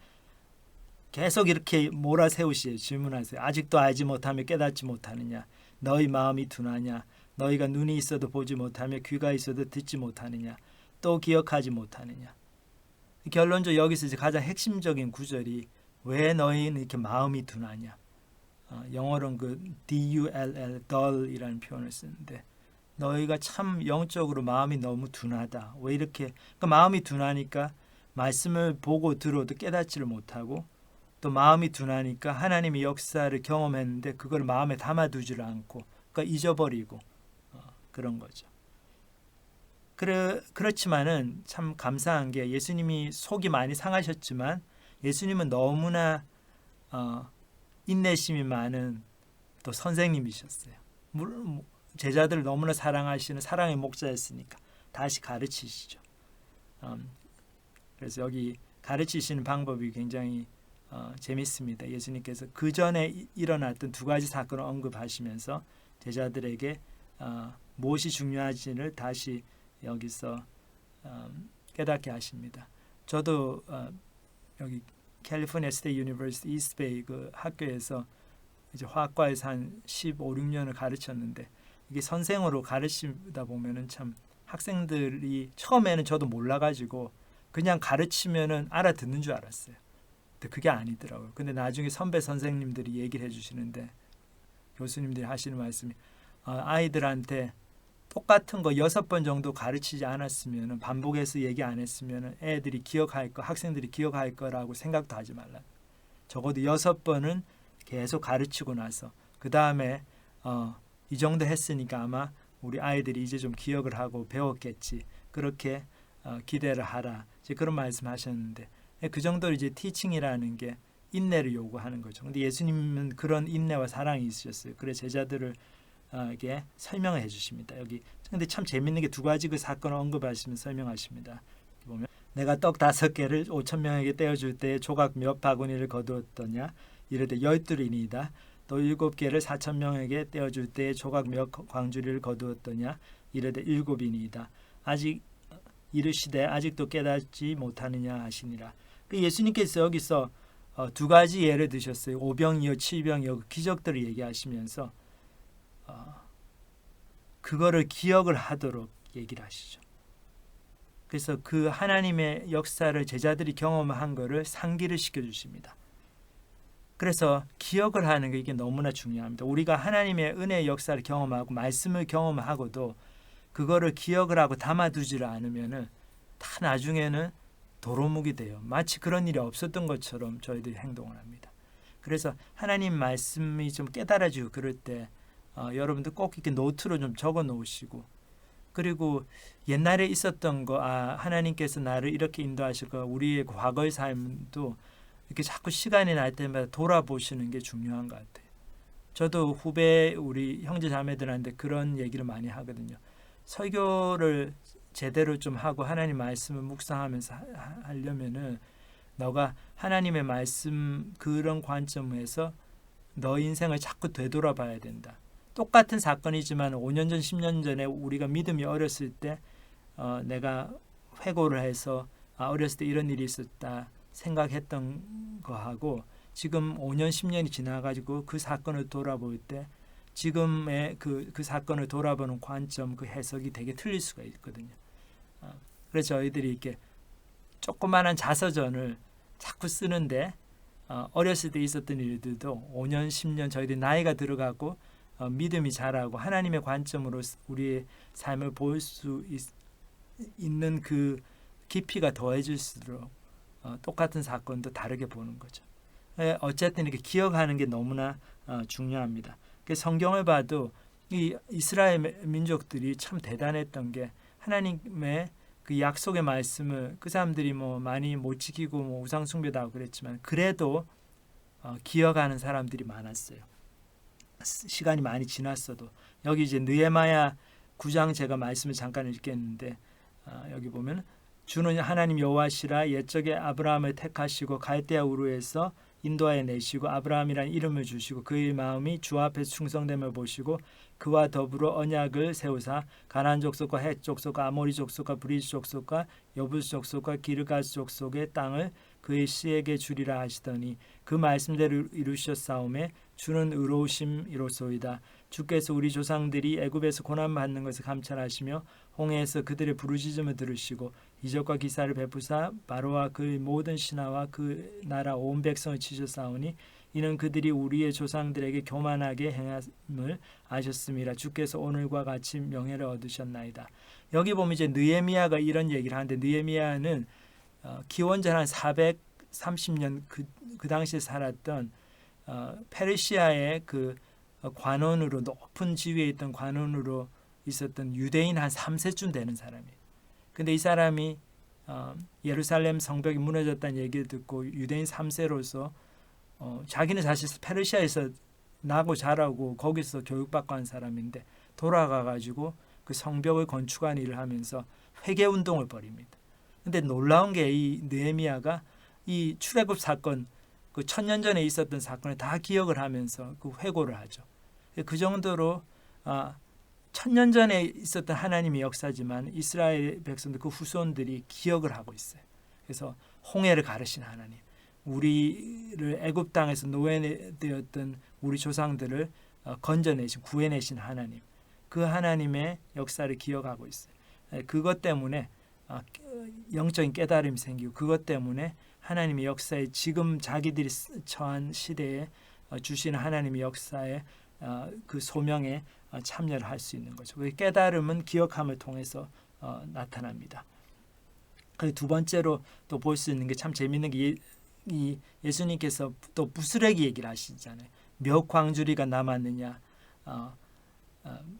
Speaker 5: 계속 이렇게 몰아세우시에요. 질문하세요. 아직도 알지 못하며 깨닫지 못하느냐. 너희 마음이 둔하냐. 너희가 눈이 있어도 보지 못하며 귀가 있어도 듣지 못하느냐. 또 기억하지 못하느냐. 결론적으로 여기서 이제 가장 핵심적인 구절이 왜 너희는 이렇게 마음이 둔하냐. 영어로는 그 dull, dull이라는 표현을 쓰는데 너희가 참 영적으로 마음이 너무 둔하다. 왜 이렇게 그러니까 마음이 둔하니까 말씀을 보고 들어도 깨닫지를 못하고 또 마음이 둔하니까 하나님의 역사를 경험했는데 그걸 마음에 담아두지를 않고 그러니까 잊어버리고 그런 거죠. 그렇지만은 참 감사한 게 예수님이 속이 많이 상하셨지만 예수님은 너무나 인내심이 많은 또 선생님이셨어요. 물론 제자들을 너무나 사랑하시는 사랑의 목자였으니까 다시 가르치시죠. 그래서 여기 가르치시는 방법이 굉장히 재밌습니다. 예수님께서 그 전에 일어났던 두 가지 사건을 언급하시면서 제자들에게 무엇이 중요한지를 다시 여기서 깨닫게 하십니다. 저도 여기 캘리포니아 스테이트 유니버시티 이스트베이 그 학교에서 이제 화학과에서 한 15, 16년을 가르쳤는데 이게 선생으로 가르치다 보면은 참 학생들이 처음에는 저도 몰라가지고 그냥 가르치면은 알아듣는 줄 알았어요. 근데 그게 아니더라고요. 근데 나중에 선배 선생님들이 얘기를 해주시는데 교수님들이 하시는 말씀이 아이들한테 똑같은 거 6번 정도 가르치지 않았으면 반복해서 얘기 안 했으면 애들이 기억할 거 학생들이 기억할 거라고 생각도 하지 말라. 적어도 6번은 계속 가르치고 나서 그 다음에 이 정도 했으니까 아마 우리 아이들이 이제 좀 기억을 하고 배웠겠지. 그렇게 기대를 하라. 이제 그런 말씀하셨는데 그 정도로 이제 티칭이라는 게 인내를 요구하는 거죠. 근데 예수님은 그런 인내와 사랑이 있으셨어요. 그래서 제자들을 이게 설명을 해주십니다. 여기 근데 참 재밌는 게 두 가지 그 사건을 언급하시면서 설명하십니다. 보면 내가 떡 5개를 5천 명에게 떼어줄 때에 조각 몇 바구니를 거두었더냐 이르되 12이니이다. 또 7개를 4천 명에게 떼어줄 때에 조각 몇 광주리를 거두었더냐 이르되 7이니이다. 아직 이르시되 아직도 깨닫지 못하느냐 하시니라. 예수님께서 여기서 두 가지 예를 드셨어요. 오병이어 칠병이어 기적들을 얘기하시면서 그거를 기억을 하도록 얘기를 하시죠. 그래서 그 하나님의 역사를 제자들이 경험한 거를 상기를 시켜주십니다. 그래서 기억을 하는 게 이게 너무나 중요합니다. 우리가 하나님의 은혜의 역사를 경험하고 말씀을 경험하고도 그거를 기억을 하고 담아두지를 않으면은 다 나중에는 도루묵이 돼요. 마치 그런 일이 없었던 것처럼 저희들이 행동을 합니다. 그래서 하나님 말씀이 좀 깨달아지고 그럴 때 여러분들 꼭 이렇게 노트로 좀 적어 놓으시고 그리고 옛날에 있었던 거 하나님께서 나를 이렇게 인도하실 거 우리의 과거의 삶도 이렇게 자꾸 시간이 날 때마다 돌아보시는 게 중요한 것 같아요. 저도 후배 우리 형제 자매들한테 그런 얘기를 많이 하거든요. 설교를 제대로 좀 하고 하나님 말씀을 묵상하면서 하려면은 너가 하나님의 말씀 그런 관점에서 너 인생을 자꾸 되돌아봐야 된다. 똑같은 사건이지만 5년 전, 10년 전에 우리가 믿음이 어렸을 때 내가 회고를 해서 어렸을 때 이런 일이 있었다 생각했던 거하고 지금 5년, 10년이 지나가지고 그 사건을 돌아볼 때 지금의 그 사건을 돌아보는 관점, 그 해석이 되게 틀릴 수가 있거든요. 그래서 저희들이 이렇게 조그마한 자서전을 자꾸 쓰는데 어렸을 때 있었던 일들도 5년, 10년 저희들이 나이가 들어가고 믿음이 자라고 하나님의 관점으로 우리의 삶을 볼 수 있는 그 깊이가 더해질수록 똑같은 사건도 다르게 보는 거죠. 어쨌든 이렇게 기억하는 게 너무나 중요합니다. 성경을 봐도 이 이스라엘 민족들이 참 대단했던 게 하나님의 그 약속의 말씀을 그 사람들이 뭐 많이 못 지키고 뭐 우상 숭배도 하고 그랬지만 그래도 기억하는 사람들이 많았어요. 시간이 많이 지났어도 여기 이제 느헤미야 9장 제가 말씀을 잠깐 읽겠는데 여기 보면 주는 하나님 여호와시라 옛적에 아브라함을 택하시고 갈대아 우르에서 인도하여 내시고 아브라함이라는 이름을 주시고 그의 마음이 주 앞에서 충성됨을 보시고 그와 더불어 언약을 세우사 가나안 족속과 헷 족속과 아모리 족속과 브리스 족속과 여부스 족속과 기르가스 족속의 땅을 그의 씨에게 주리라 하시더니 그 말씀대로 이루셨사오매 주는 의로우심이로소이다. 주께서 우리 조상들이 애굽에서 고난받는 것을 감찰하시며 홍해에서 그들의 부르짖음을 들으시고 이적과 기사를 베푸사 바로와 그의 모든 신하와 그 나라 온 백성을 치셨사오니 이는 그들이 우리의 조상들에게 교만하게 행함을 아셨음이라. 주께서 오늘과 같이 명예를 얻으셨나이다. 여기 보면 이제 느헤미야가 이런 얘기를 하는데 느헤미야는 기원전 한 430년 그 당시에 살았던 페르시아의 그 관원으로 높은 지위에 있던 관원으로 있었던 유대인 한 3세쯤 되는 사람이에요. 근데 이 사람이 예루살렘 성벽이 무너졌다는 얘기를 듣고 유대인 3세로서 자기는 사실 페르시아에서 나고 자라고 거기서 교육받고 한 사람인데 돌아가가지고 그 성벽을 건축하는 일을 하면서 회개 운동을 벌입니다. 근데 놀라운 게 이 느헤미야가 이 출애굽 사건 그 1000년 전에 있었던 사건을 다 기억을 하면서 그 회고를 하죠. 그 정도로 1000년 전에 있었던 하나님의 역사지만 이스라엘 백성들 그 후손들이 기억을 하고 있어요. 그래서 홍해를 가르신 하나님, 우리를 애굽 땅에서 노예되었던 우리 조상들을 건져내신 구해내신 하나님, 그 하나님의 역사를 기억하고 있어요. 그것 때문에 영적인 깨달음이 생기고 그것 때문에 하나님의 역사에 지금 자기들이 처한 시대에 주시는 하나님의 역사에 그 소명에 참여를 할 수 있는 거죠. 그 깨달음은 기억함을 통해서 나타납니다. 그리고 두 번째로 또 볼 수 있는 게 참 재미있는 게 예수님께서 또 부스러기 얘기를 하시잖아요. 몇 광주리가 남았느냐,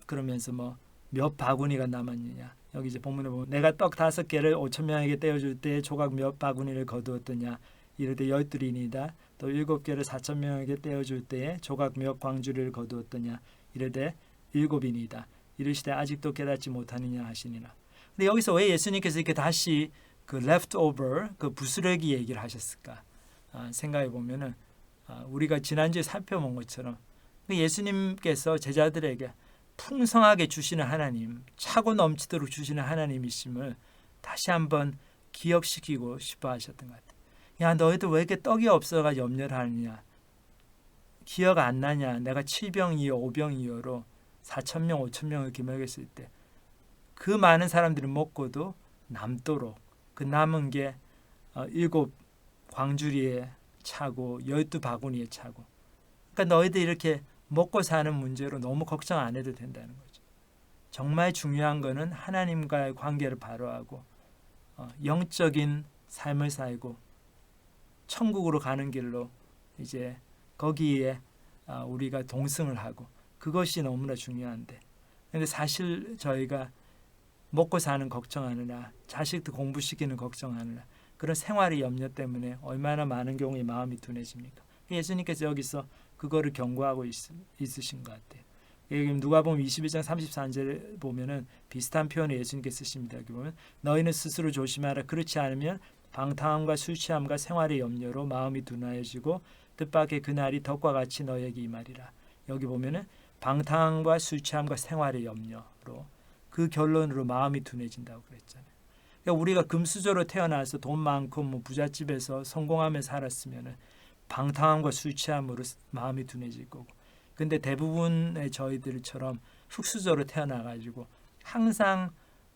Speaker 5: 그러면서 뭐 몇 바구니가 남았느냐. 여기 이제 본문에 보면 내가 떡 5개를 5천 명에게 떼어줄 때 조각 몇 바구니를 거두었더냐 이럴 때 12이니이다. 또 7개를 4천 명에게 떼어줄 때에 조각 몇 광주리를 거두었더냐 이럴 때 7이니이다. 이르시되 아직도 깨닫지 못하느냐 하시니라. 근데 여기서 왜 예수님께서 이렇게 다시 그 leftover 그 부스러기 얘기를 하셨을까? 생각해 보면은 우리가 지난주에 살펴본 것처럼 예수님께서 제자들에게 풍성하게 주시는 하나님, 차고 넘치도록 주시는 하나님이심을 다시 한번 기억시키고 싶어 하셨던 것 같아요. 야, 너희들 왜 이렇게 떡이 없어가 염려를 하느냐? 기억 안 나냐? 내가 7병이요, 5병이요로 4천 명, 5천 명을 이렇게 먹였을 때 그 많은 사람들이 먹고도 남도록 그 남은 게 7 광주리에 차고 12 바구니에 차고. 그러니까 너희들 이렇게 먹고 사는 문제로 너무 걱정 안 해도 된다는 거죠. 정말 중요한 거는 하나님과의 관계를 바로하고 영적인 삶을 살고 천국으로 가는 길로 이제 거기에 우리가 동승을 하고 그것이 너무나 중요한데 근데 사실 저희가 먹고 사는 걱정하느라 자식도 공부시키는 걱정하느라 그런 생활의 염려 때문에 얼마나 많은 경우에 마음이 둔해집니까? 예수님께서 여기서 그거를 경고하고 있으신 것 같아요. 여기 누가복음 21장 34절에 보면은 비슷한 표현을 예수님께서 쓰십니다. 여기 보면 너희는 스스로 조심하라. 그렇지 않으면 방탕함과 술 취함과 생활의 염려로 마음이 둔하여지고 뜻밖의 그날이 덕과 같이 너에게 임하리라. 여기 보면은 방탕함과 술 취함과 생활의 염려로 그 결론으로 마음이 둔해진다고 그랬잖아요. 그러니까 우리가 금수저로 태어나서 돈 많고 뭐 부잣집에서 성공하며 살았으면은 방탕함과 술 취함으로 마음이 둔해질 거고. 근데 대부분의 저희들처럼 흙수저로 태어나가지고 항상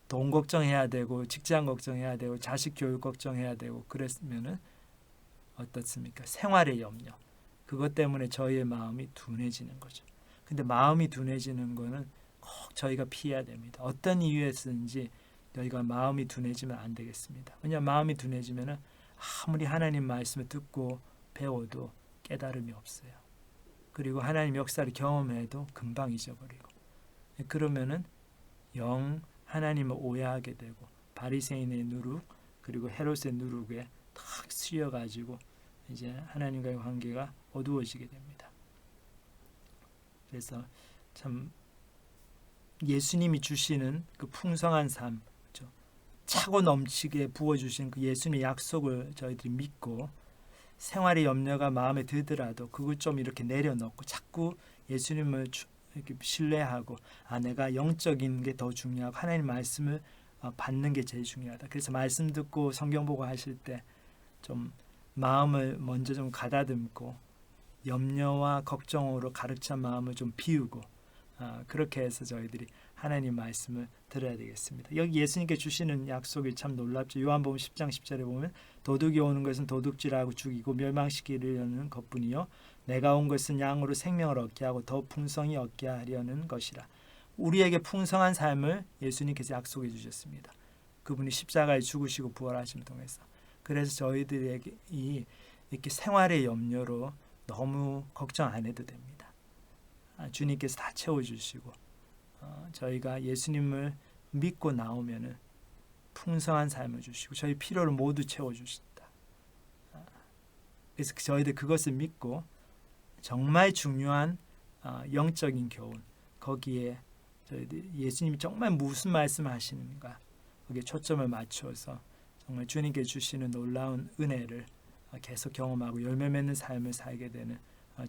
Speaker 5: 돈 걱정해야 되고 직장 걱정해야 되고 자식 교육 걱정해야 되고 그랬으면은 어떻습니까? 생활의 염려. 그것 때문에 저희의 마음이 둔해지는 거죠. 근데 마음이 둔해지는 거는 꼭 저희가 피해야 됩니다. 어떤 이유에서인지 저희가 마음이 둔해지면 안 되겠습니다. 왜냐하면 마음이 둔해지면은 아무리 하나님 말씀을 듣고 배워도 깨달음이 없어요. 그리고 하나님 역사를 경험해도 금방 잊어버리고 그러면은 영 하나님을 오해하게 되고 바리새인의 누룩 그리고 헤롯의 누룩에 탁 쓰여가지고 이제 하나님과의 관계가 어두워지게 됩니다. 그래서 참 예수님이 주시는 그 풍성한 삶, 그렇죠? 차고 넘치게 부어주신 그 예수님의 약속을 저희들이 믿고 생활의 염려가 마음에 들더라도 그걸 좀 이렇게 내려놓고 자꾸 예수님을 이렇게 신뢰하고 내가 영적인 게 더 중요하고 하나님 말씀을 받는 게 제일 중요하다. 그래서 말씀 듣고 성경 보고 하실 때 좀 마음을 먼저 좀 가다듬고 염려와 걱정으로 가득 찬 마음을 좀 비우고 그렇게 해서 저희들이 하나님 말씀을 들어야 되겠습니다. 여기 예수님께 주시는 약속이 참 놀랍죠. 요한복음 10장 10절에 보면 도둑이 오는 것은 도둑질하고 죽이고 멸망시키려는 것뿐이요 내가 온 것은 양으로 생명을 얻게 하고 더 풍성히 얻게 하려는 것이라. 우리에게 풍성한 삶을 예수님께서 약속해 주셨습니다. 그분이 십자가에 죽으시고 부활하심을 통해서. 그래서 저희들에게 이렇게 생활의 염려로 너무 걱정 안 해도 됩니다. 주님께서 다 채워주시고 저희가 예수님을 믿고 나오면은 풍성한 삶을 주시고 저희 필요를 모두 채워주신다. 그래서 저희들 그것을 믿고 정말 중요한 영적인 교훈 거기에 저희들 예수님이 정말 무슨 말씀하시는가 거기에 초점을 맞춰서 정말 주님께 주시는 놀라운 은혜를 계속 경험하고 열매 맺는 삶을 살게 되는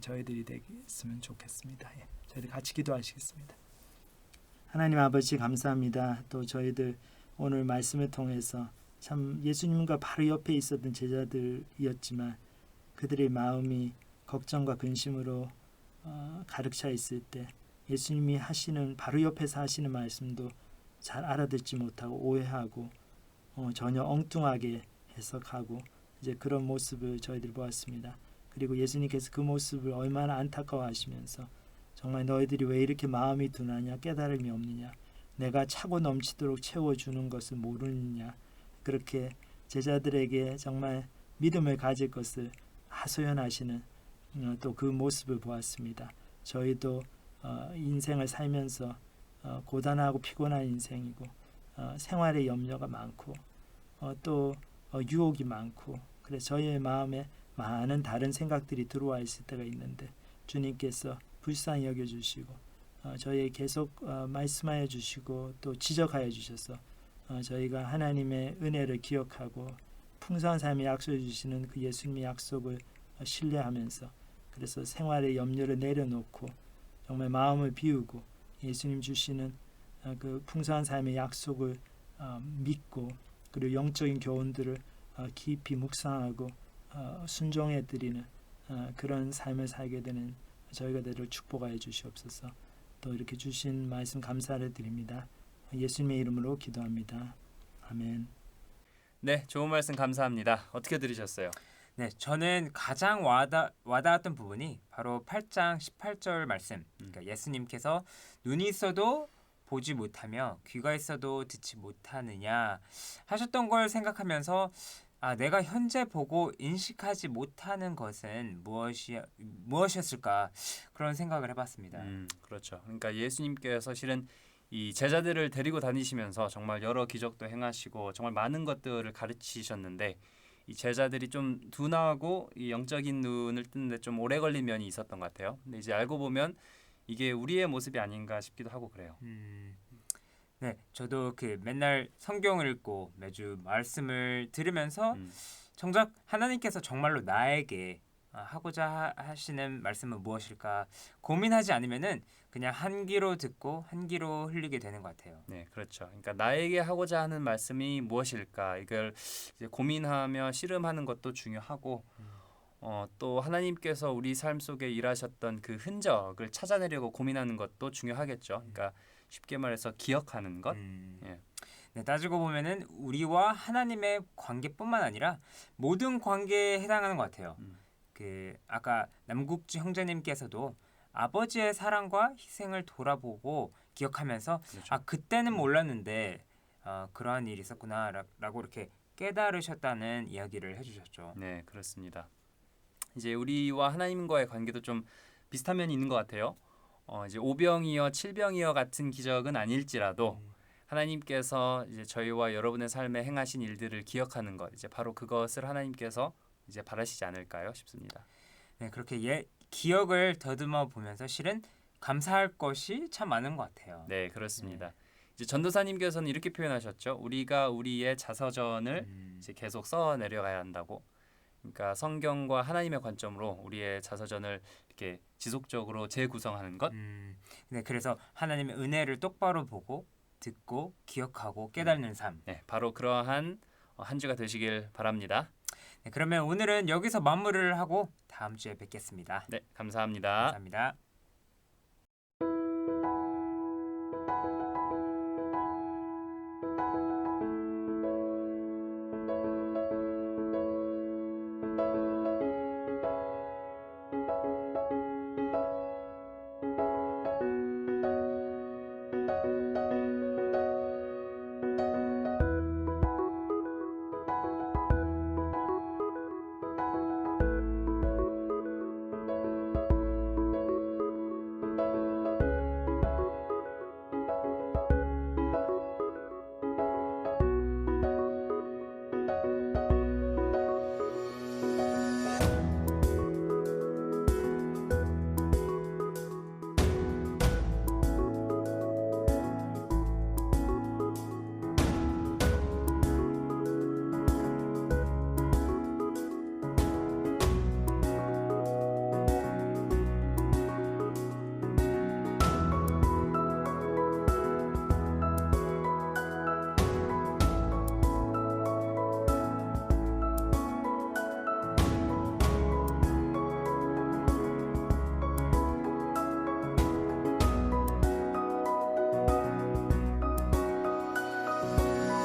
Speaker 5: 저희들이 되겠으면 좋겠습니다. 저희들 같이 기도하시겠습니다. 하나님 아버지 감사합니다. 또 저희들 오늘 말씀을 통해서 참 예수님과 바로 옆에 있었던 제자들이었지만 그들의 마음이 걱정과 근심으로 가득 차 있을 때 예수님이 하시는 바로 옆에서 하시는 말씀도 잘 알아듣지 못하고 오해하고 전혀 엉뚱하게 해석하고 이제 그런 모습을 저희들이 보았습니다. 그리고 예수님께서 그 모습을 얼마나 안타까워하시면서 정말 너희들이 왜 이렇게 마음이 둔하냐 깨달음이 없느냐 내가 차고 넘치도록 채워주는 것을 모르느냐 그렇게 제자들에게 정말 믿음을 가질 것을 하소연하시는 또 그 모습을 보았습니다. 저희도 인생을 살면서 고단하고 피곤한 인생이고 생활의 염려가 많고 또 유혹이 많고 그래서 저희의 마음에 많은 다른 생각들이 들어와 있을 때가 있는데 주님께서 불쌍히 여겨주시고 저희에 계속 말씀하여 주시고 또 지적하여 주셔서 저희가 하나님의 은혜를 기억하고 풍성한 삶의 약속해 주시는 그 예수님의 약속을 신뢰하면서 그래서 생활의 염려를 내려놓고 정말 마음을 비우고 예수님 주시는 그 풍성한 삶의 약속을 믿고 그리고 영적인 교훈들을 깊이 묵상하고 순종해 드리는 그런 삶을 살게 되는 저희가 되를 축복하여 주시옵소서. 또 이렇게 주신 말씀 감사를 드립니다. 예수님의 이름으로 기도합니다. 아멘.
Speaker 2: 네, 좋은 말씀 감사합니다. 어떻게 들으셨어요?
Speaker 1: 네, 저는 가장 와닿았던 부분이 바로 8장 18절 말씀. 그러니까 예수님께서 눈이 있어도 보지 못하며 귀가 있어도 듣지 못하느냐 하셨던 걸 생각하면서 내가 현재 보고 인식하지 못하는 것은 무엇이었을까 그런 생각을 해봤습니다.
Speaker 2: 그렇죠. 그러니까 예수님께서 실은 이 제자들을 데리고 다니시면서 정말 여러 기적도 행하시고 정말 많은 것들을 가르치셨는데 이 제자들이 좀 둔하고 이 영적인 눈을 뜨는데 좀 오래 걸린 면이 있었던 것 같아요. 근데 이제 알고 보면 이게 우리의 모습이 아닌가 싶기도 하고 그래요.
Speaker 1: 네, 저도 그 맨날 성경을 읽고 매주 말씀을 들으면서 정작 하나님께서 정말로 나에게 하고자 하시는 말씀은 무엇일까 고민하지 않으면은 그냥 한 귀로 듣고 한 귀로 흘리게 되는 것 같아요.
Speaker 2: 네, 그렇죠. 그러니까 나에게 하고자 하는 말씀이 무엇일까 이걸 이제 고민하며 씨름하는 것도 중요하고 또 하나님께서 우리 삶 속에 일하셨던 그 흔적을 찾아내려고 고민하는 것도 중요하겠죠. 그러니까 쉽게 말해서 기억하는 것. 예.
Speaker 1: 네, 따지고 보면은 우리와 하나님의 관계뿐만 아니라 모든 관계에 해당하는 것 같아요. 그 아까 남국주 형제님께서도 아버지의 사랑과 희생을 돌아보고 기억하면서
Speaker 2: 그렇죠.
Speaker 1: 그때는 몰랐는데 그러한 일이 있었구나라고 이렇게 깨달으셨다는 이야기를 해주셨죠.
Speaker 2: 네, 그렇습니다. 이제 우리와 하나님과의 관계도 좀 비슷한 면이 있는 것 같아요. 이제 오병이어 칠병이어 같은 기적은 아닐지라도 하나님께서 이제 저희와 여러분의 삶에 행하신 일들을 기억하는 것, 이제 바로 그것을 하나님께서 이제 바라시지 않을까요 싶습니다.
Speaker 1: 네, 그렇게 기억을 더듬어 보면서 실은 감사할 것이 참 많은 것 같아요.
Speaker 2: 네, 그렇습니다. 이제 전도사님께서는 이렇게 표현하셨죠. 우리가 우리의 자서전을 이제 계속 써 내려가야 한다고. 그러니까 성경과 하나님의 관점으로 우리의 자서전을 이렇게 지속적으로 재구성하는 것.
Speaker 1: 네, 그래서 하나님의 은혜를 똑바로 보고 듣고 기억하고 깨닫는 삶.
Speaker 2: 네, 바로 그러한 한 주가 되시길 바랍니다.
Speaker 1: 네, 그러면 오늘은 여기서 마무리를 하고 다음 주에 뵙겠습니다.
Speaker 2: 네, 감사합니다.
Speaker 1: 감사합니다.